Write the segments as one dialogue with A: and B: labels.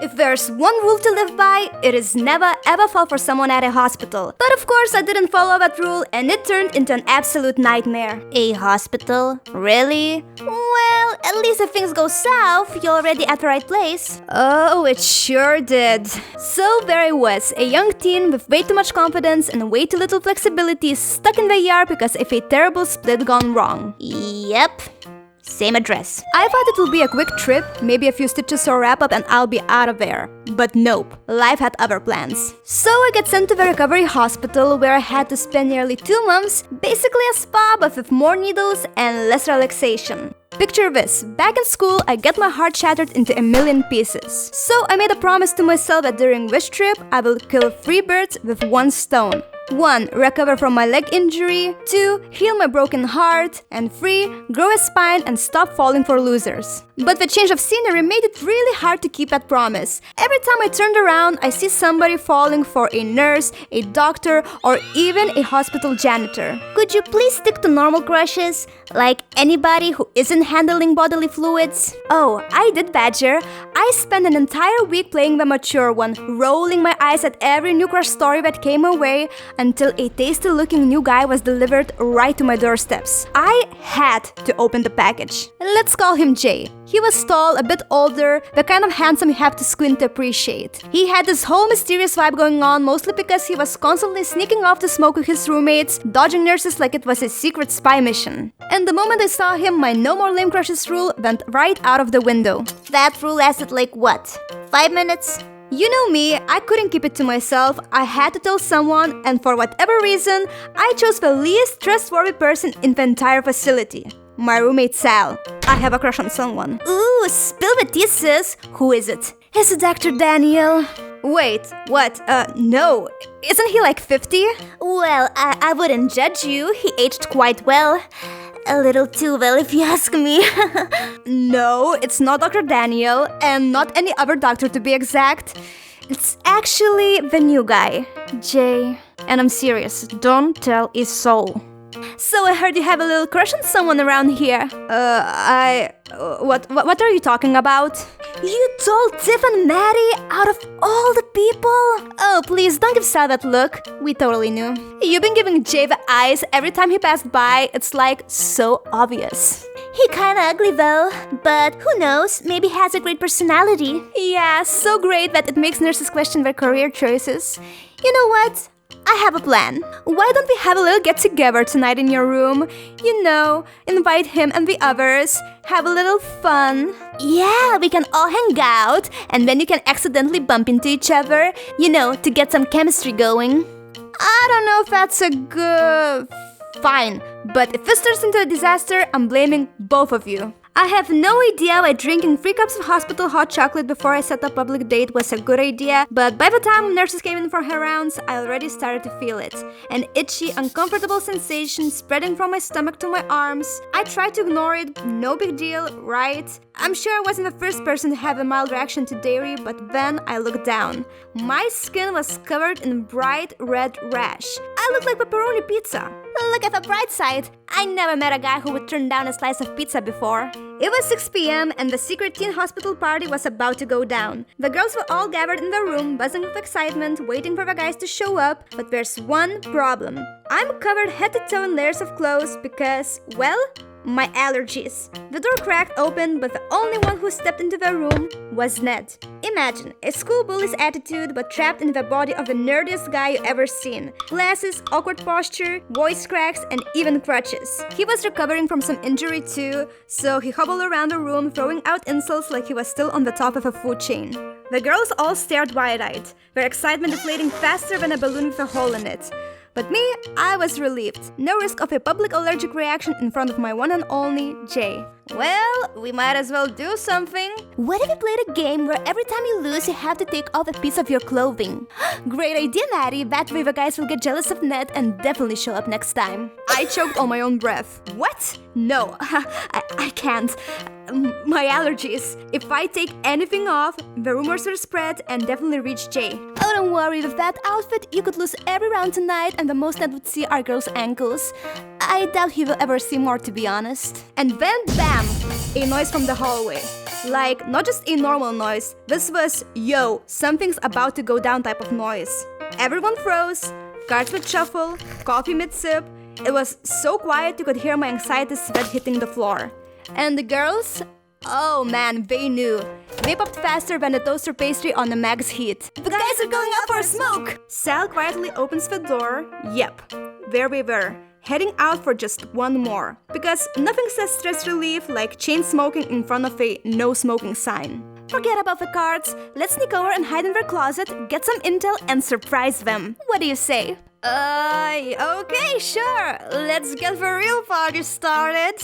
A: If there's one rule to live by, it is never ever fall for someone at a hospital. But of course I didn't follow that rule and it turned into an absolute nightmare. A hospital? Really? Well, at least if things go south, you're already at the right place. Oh, it sure did. So there I was, a young teen with way too much confidence and way too little flexibility, stuck in the ER because of a terrible split gone wrong. Yep. Same address. I thought it would be a quick trip, maybe a few stitches or wrap up and I'll be out of there. But nope, life had other plans. So I get sent to the recovery hospital where I had to spend nearly 2 months, basically a spa but with more needles and less relaxation. Picture this, back in school I get my heart shattered into a million pieces. So I made a promise to myself that during this trip I will kill 3 birds with 1 stone. 1. Recover from my leg injury. 2. Heal my broken heart. And 3. Grow a spine and stop falling for losers. But the change of scenery made it really hard to keep that promise. Every time I turned around, I see somebody falling for a nurse, a doctor, or even a hospital janitor. Could you please stick to normal crushes? Like anybody who isn't handling bodily fluids? Oh, I did, Badger. I spent an entire week playing the mature one, rolling my eyes at every new crush story that came my way, until a tasty-looking new guy was delivered right to my doorsteps. I had to open the package. Let's call him Jay. He was tall, a bit older, the kind of handsome you have to squint to appreciate. He had this whole mysterious vibe going on, mostly because he was constantly sneaking off to smoke with his roommates, dodging nurses like it was a secret spy mission. And the moment I saw him, my no more lame crushes rule went right out of the window. That rule lasted like what? 5 minutes? You know me, I couldn't keep it to myself, I had to tell someone, and for whatever reason, I chose the least trustworthy person in the entire facility. My roommate Sal. I have a crush on someone. Ooh, spill the tea, sis. Who is it? Is it Dr. Daniel? Wait, what? No. Isn't he like 50? Well, I wouldn't judge you, he aged quite well. A little too well if you ask me. No, it's not Dr. Daniel, and not any other doctor to be exact. It's actually the new guy, Jay. And I'm serious, don't tell a soul. So I heard you have a little crush on someone around here. What are you talking about? You told Tiff and Maddie out of all the people? Oh, please don't give Sal that look. We totally knew. You've been giving Jay the eyes every time he passed by. It's like so obvious. He kinda ugly though, but who knows, maybe he has a great personality. Yeah, so great that it makes nurses question their career choices. You know what? I have a plan. Why don't we have a little get-together tonight in your room? You know, invite him and the others, have a little fun. Yeah, we can all hang out, and then you can accidentally bump into each other, you know, to get some chemistry going. I don't know if that's a good... Fine, but if this turns into a disaster, I'm blaming both of you. I have no idea why drinking 3 cups of hospital hot chocolate before I set up public date was a good idea, but by the time nurses came in for her rounds, I already started to feel it. An itchy, uncomfortable sensation spreading from my stomach to my arms. I tried to ignore it, no big deal, right? I'm sure I wasn't the first person to have a mild reaction to dairy, but then I looked down. My skin was covered in bright red rash. I looked like pepperoni pizza. Look at the bright side. I never met a guy who would turn down a slice of pizza before. It was 6 p.m. and the secret teen hospital party was about to go down. The girls were all gathered in the room, buzzing with excitement, waiting for the guys to show up, but there's one problem. I'm covered head to toe in layers of clothes because, well, my allergies. The door cracked open, but the only one who stepped into the room was Ned. Imagine, a school bully's attitude but trapped in the body of the nerdiest guy you ever seen. Glasses, awkward posture, voice cracks, and even crutches. He was recovering from some injury too, so he hobbled around the room throwing out insults like he was still on the top of a food chain. The girls all stared wide-eyed, their excitement deflating faster than a balloon with a hole in it. But me, I was relieved. No risk of a public allergic reaction in front of my one and only Jay. Well, we might as well do something. What if we played a game where every time you lose, you have to take off a piece of your clothing? Great idea, Maddie. That way the guys will get jealous of Ned and definitely show up next time. I choked on my own breath. What? No, I can't. My allergies. If I take anything off, the rumors will spread and definitely reach Jay. Oh, don't worry, with that outfit, you could lose every round tonight and the most Ned would see are girls' ankles. I doubt he will ever see more, to be honest. And then, bam! A noise from the hallway. Like, not just a normal noise, this was, yo, something's about to go down type of noise. Everyone froze, cards would shuffle, coffee mid-sip. It was so quiet you could hear my anxiety sweat hitting the floor. And the girls? Oh man, they knew. They popped faster than the toaster pastry on the max heat. The guys are going out for a smoke! Sal quietly opens the door. Yep, there we were, heading out for just one more. Because nothing says stress relief like chain smoking in front of a no smoking sign. Forget about the cards. Let's sneak over and hide in their closet, get some intel, and surprise them. What do you say? Okay, sure. Let's get the real party started.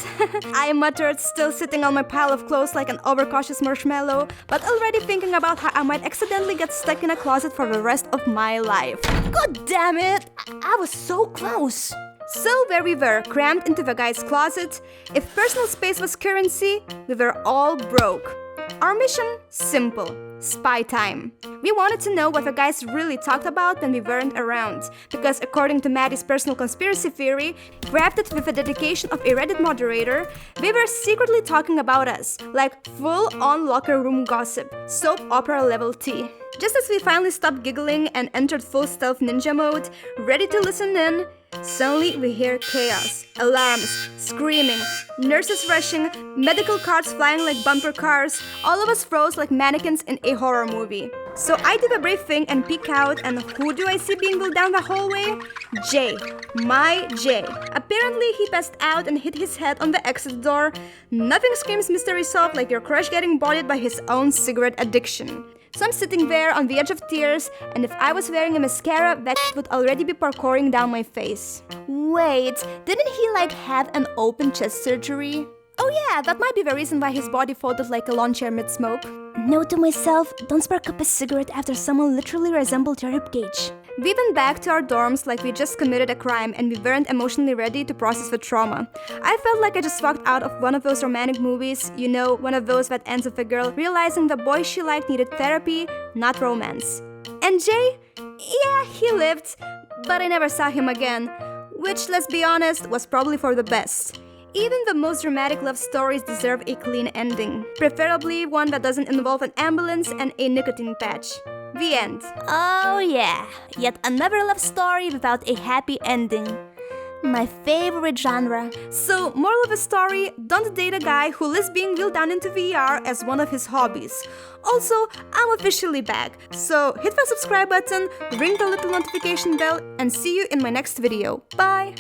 A: I muttered, still sitting on my pile of clothes like an overcautious marshmallow, but already thinking about how I might accidentally get stuck in a closet for the rest of my life. God damn it! I was so close. So there we were, crammed into the guy's closet. If personal space was currency, we were all broke. Our mission? Simple. Spy time. We wanted to know what the guys really talked about when we weren't around, because according to Maddie's personal conspiracy theory, crafted with the dedication of a Reddit moderator, they were secretly talking about us, like full-on locker room gossip, soap opera level tea. Just as we finally stopped giggling and entered full stealth ninja mode, ready to listen in, suddenly we hear chaos, alarms, screaming, nurses rushing, medical carts flying like bumper cars. All of us froze like mannequins in a horror movie. So I do the brave thing and peek out, and who do I see being wheeled down the hallway? Jay. My Jay. Apparently he passed out and hit his head on the exit door. Nothing screams mystery solved like your crush getting bodied by his own cigarette addiction. So I'm sitting there on the edge of tears, and if I was wearing a mascara, that would already be parkouring down my face. Wait, didn't he like have an open chest surgery? Oh yeah, that might be the reason why his body folded like a lawn chair mid-smoke. Note to myself, don't spark up a cigarette after someone literally resembled your ribcage. We went back to our dorms like we just committed a crime and we weren't emotionally ready to process the trauma. I felt like I just walked out of one of those romantic movies, you know, one of those that ends with a girl realizing the boy she liked needed therapy, not romance. And Jay? Yeah, he lived, but I never saw him again, which, let's be honest, was probably for the best. Even the most dramatic love stories deserve a clean ending, preferably one that doesn't involve an ambulance and a nicotine patch. The end. Oh yeah, yet another love story without a happy ending. My favorite genre. So, moral of the story, don't date a guy who lists being wheeled down into VR as one of his hobbies. Also, I'm officially back, so hit the subscribe button, ring the little notification bell, and see you in my next video. Bye!